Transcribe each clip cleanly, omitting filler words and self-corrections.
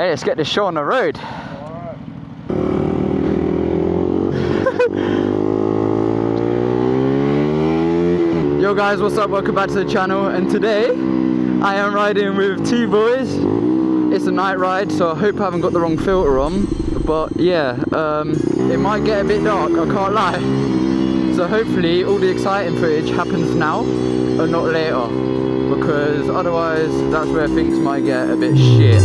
Hey, let's get this show on the road. Yo guys, what's up? Welcome back to the channel, and today I am riding with two boys. It's a night ride, so I hope I haven't got the wrong filter on, but yeah, it might get a bit dark, I can't lie. So hopefully all the exciting footage happens now and not later, because otherwise that's where things might get a bit shit.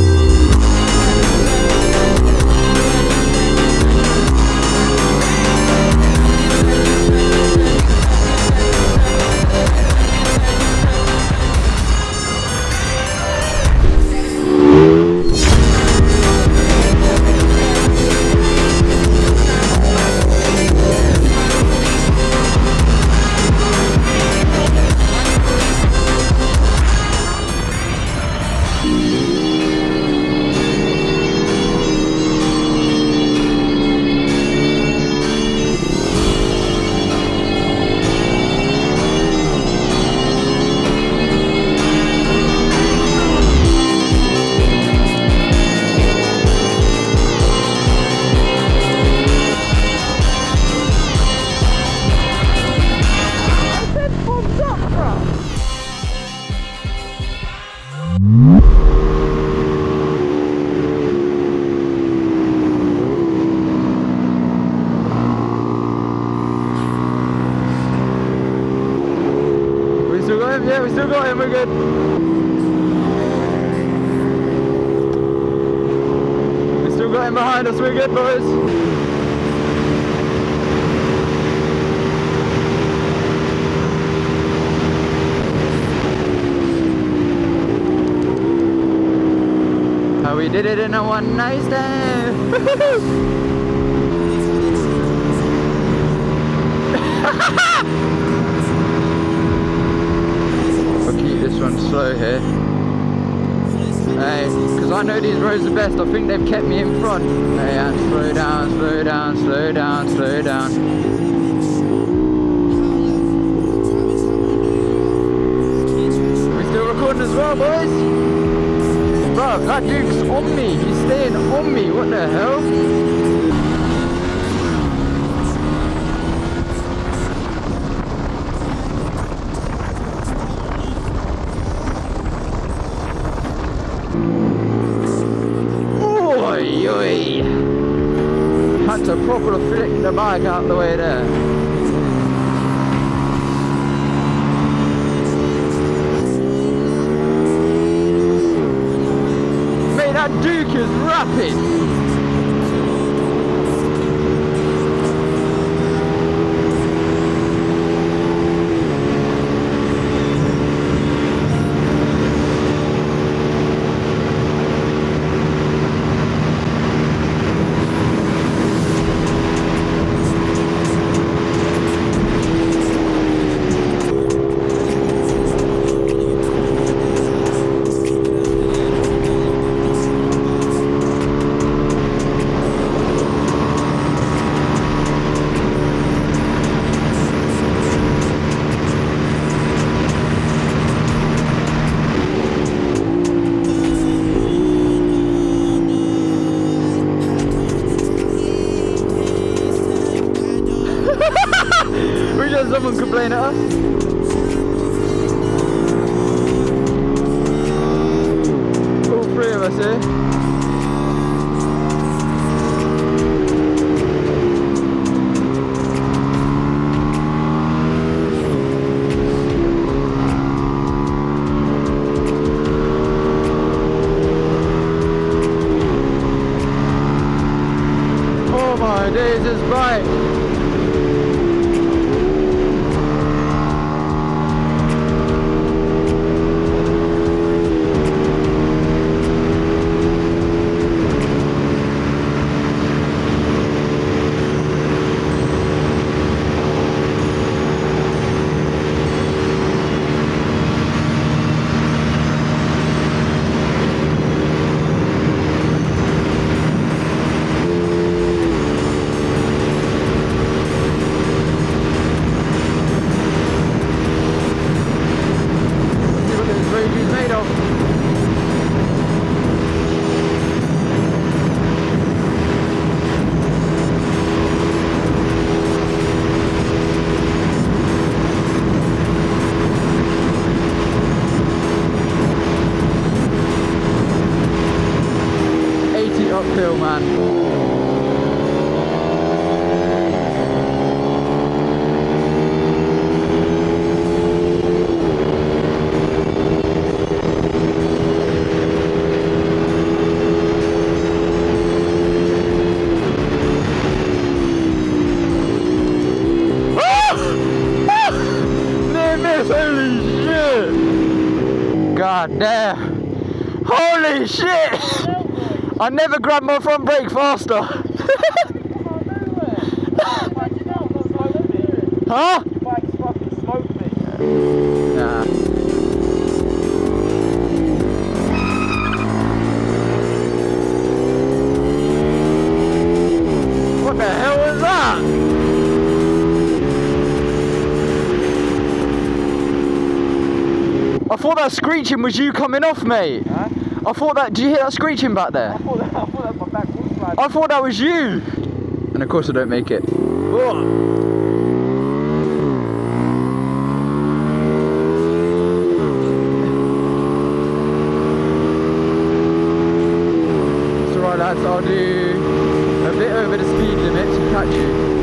Yeah, we still got him, we're good. We still got him behind us, we're good, boys. Oh, we did it in a one nice day. This one's slow here. Hey, because I know these roads the best. I think they've kept me in front. Hey, and slow down, slow down, slow down, slow down. Are we still recording as well, boys? Bro, that Duke's on me. He's staying on me. What the hell? Had to properly flick the bike out the way there. Mate, that Duke is rapid. We just had someone complain at us. All three of us here. Oh my days, it's bright. uphill, man. Holy shit! God damn! Holy shit! I never grabbed my front brake faster. Huh? Your bike's fucking smoked me. Nah. What the hell was that? I thought that screeching was you coming off, mate. Huh? I thought that. Did you hear that screeching back there? I thought that was my back wheel slide. I thought that was you. And of course I don't make it. Whoa. It's alright, lads. I'll do a bit over the speed limit to catch you.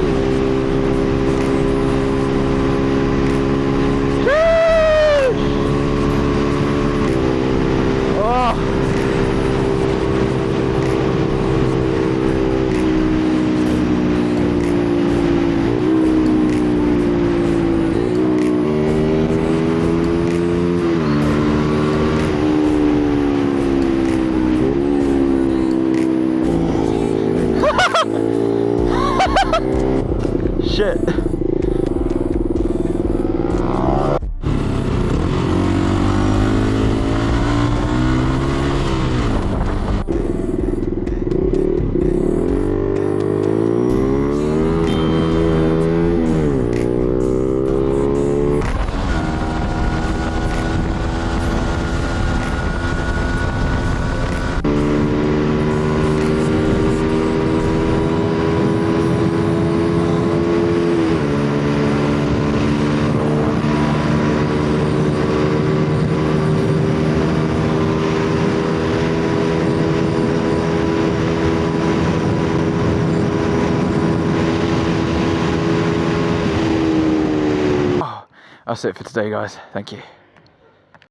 Shit. That's it for today, guys. Thank you.